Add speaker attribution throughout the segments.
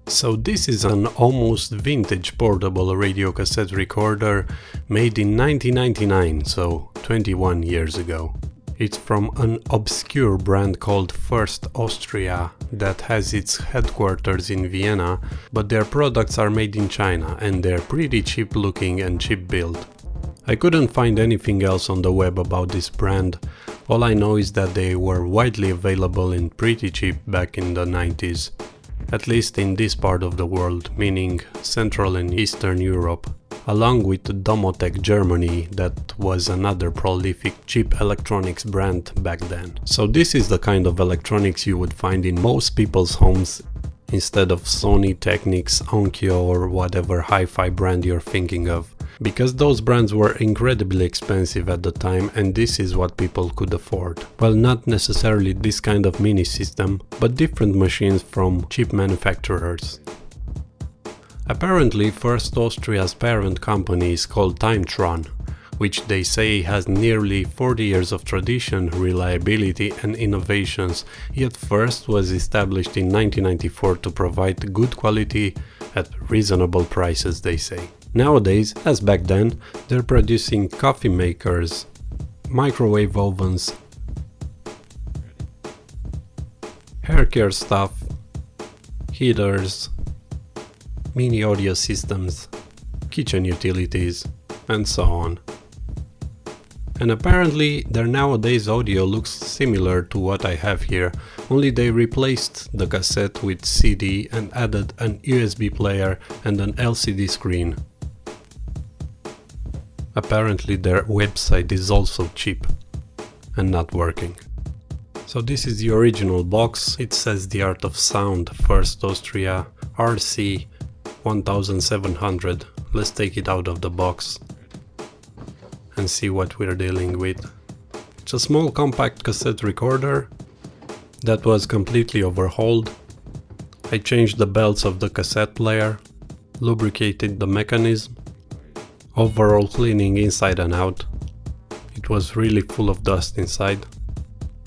Speaker 1: So this is an almost vintage portable radio cassette recorder made in 1999, so 21 years ago. It's from an obscure brand called First Austria that has its headquarters in Vienna, but their products are made in China and they're pretty cheap looking and cheap built. I couldn't find anything else on the web about this brand. All I know is that they were widely available and pretty cheap back in the 90s. At least in this part of the world, meaning Central and Eastern Europe, along with Domotech Germany, that was another prolific cheap electronics brand back then. So this is the kind of electronics you would find in most people's homes instead of Sony, Technics, Onkyo or whatever hi-fi brand you're thinking of. Because those brands were incredibly expensive at the time and this is what people could afford. Well, not necessarily this kind of mini system, but different machines from cheap manufacturers. Apparently, First Austria's parent company is called Timetron, which they say has nearly 40 years of tradition, reliability and innovations, yet First was established in 1994 to provide good quality at reasonable prices, they say. Nowadays, as back then, they're producing coffee makers, microwave ovens, hair care stuff, heaters, mini audio systems, kitchen utilities, and so on. And apparently their nowadays audio looks similar to what I have here, only they replaced the cassette with CD and added an USB player and an LCD screen. Apparently their website is also cheap and not working. So this is the original box. It says The Art of Sound, First Austria, RC-1700. Let's take it out of the box and see what we're dealing with. It's a small compact cassette recorder that was completely overhauled. I changed the belts of the cassette player, lubricated the mechanism, overall cleaning inside and out. It was really full of dust inside.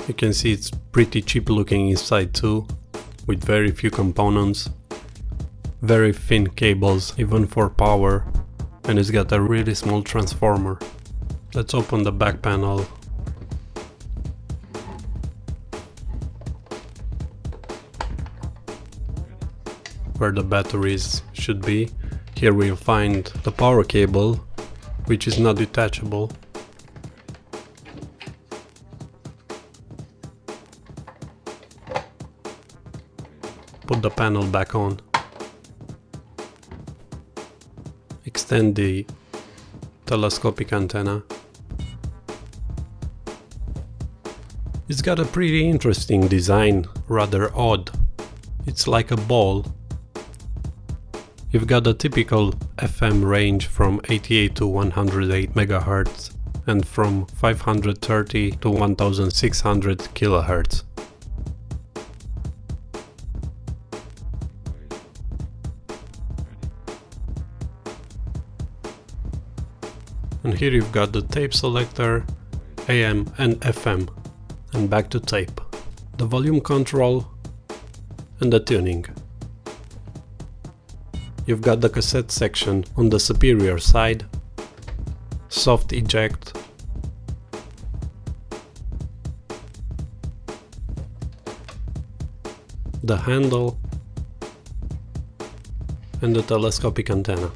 Speaker 1: You can see it's pretty cheap looking inside too, with very few components, very thin cables even for power, and it's got a really small transformer. Let's open the back panel. Where the batteries should be. Here we'll find the power cable, which is not detachable. Put the panel back on. Extend the telescopic antenna. It's got a pretty interesting design, rather odd. It's like a ball. You've got a typical FM range from 88 to 108 MHz and from 530 to 1600 kHz. And here you've got the tape selector, AM and FM, and back to tape, the volume control and the tuning. You've got the cassette section on the superior side, soft eject, the handle and the telescopic antenna.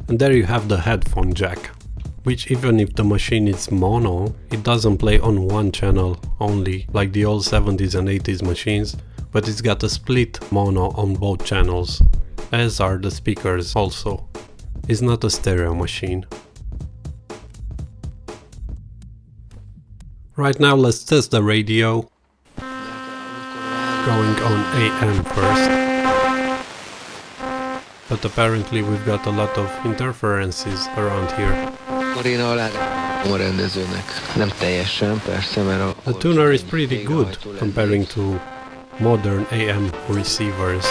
Speaker 1: And there you have the headphone jack, which even if the machine is mono, it doesn't play on one channel only like the old 70s and 80s machines, but it's got a split mono on both channels, as are the speakers also. It's not a stereo machine. Right now let's test the radio, going on AM first. But apparently we've got a lot of interferences around here. The tuner is pretty good comparing to modern AM receivers.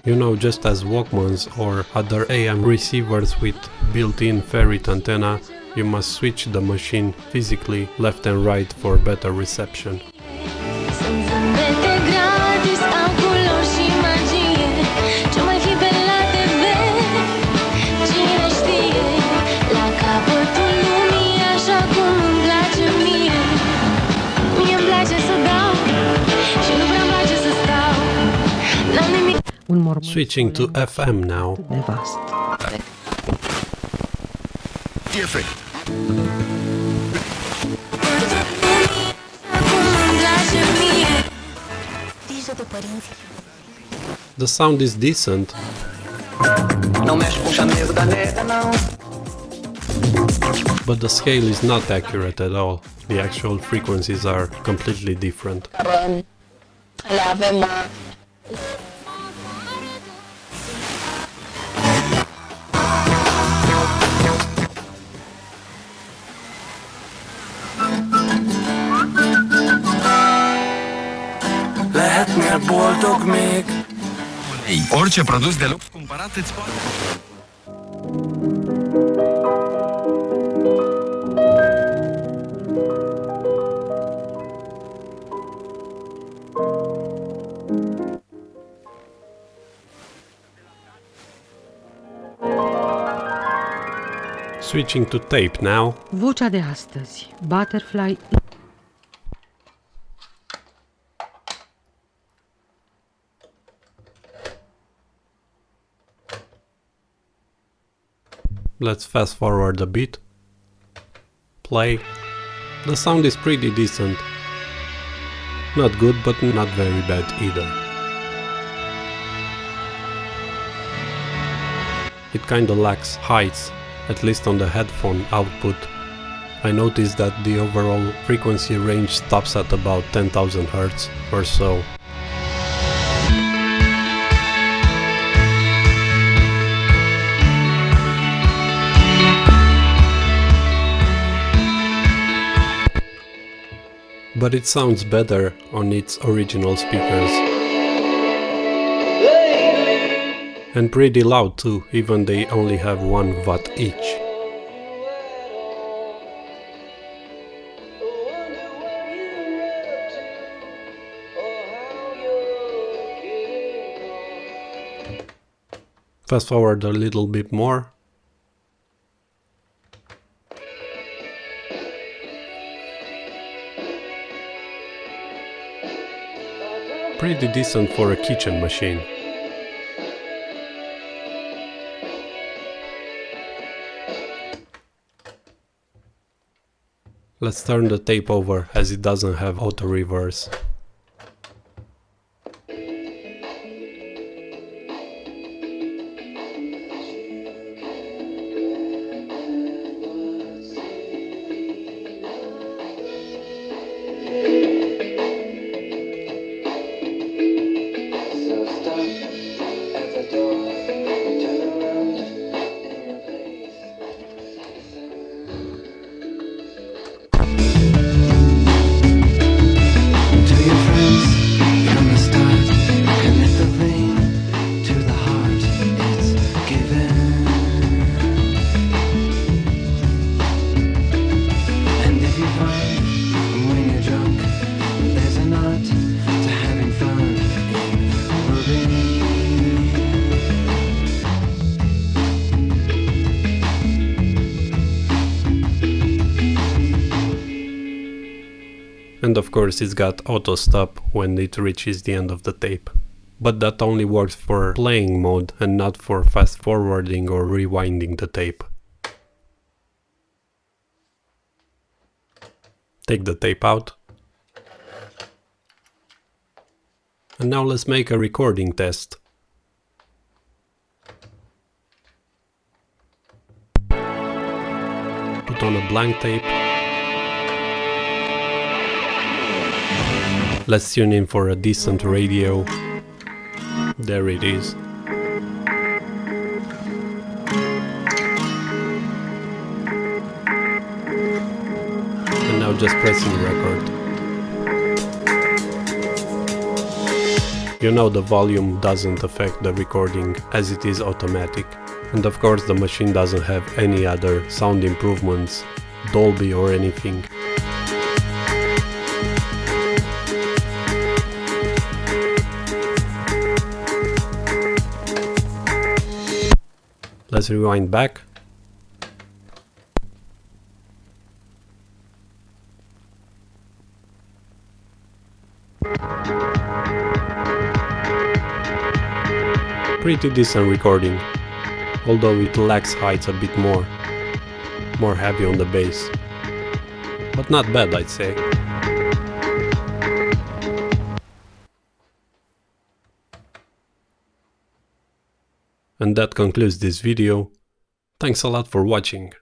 Speaker 1: You know, just as Walkmans or other AM receivers with built-in ferrite antenna, you must switch the machine physically left and right for better reception. Switching to FM now. The sound is decent, but the scale is not accurate at all. The actual frequencies are completely different.
Speaker 2: Boldog még. Orice produs de lux cumpărat îți poate.
Speaker 1: Switching to tape now.
Speaker 3: Vocea de astăzi, Butterfly.
Speaker 1: Let's fast forward a bit. Play. The sound is pretty decent. Not good, but not very bad either. It kinda lacks heights, at least on the headphone output. I noticed that the overall frequency range stops at about 10,000 Hz or so. But it sounds better on its original speakers. And pretty loud too, even they only have 1 watt each. Fast forward a little bit more. Pretty decent for a kitchen machine. Let's turn the tape over as it doesn't have auto reverse. And of course it's got auto stop when it reaches the end of the tape. But that only works for playing mode and not for fast forwarding or rewinding the tape. Take the tape out. And now let's make a recording test. Put on a blank tape. Let's tune in for a decent radio. There it is. And now just pressing record. You know the volume doesn't affect the recording as it is automatic. And of course the machine doesn't have any other sound improvements, Dolby or anything. Let's rewind back. Pretty decent recording, although it lacks heights a bit more heavy on the bass. But not bad, I'd say. And that concludes this video. Thanks a lot for watching.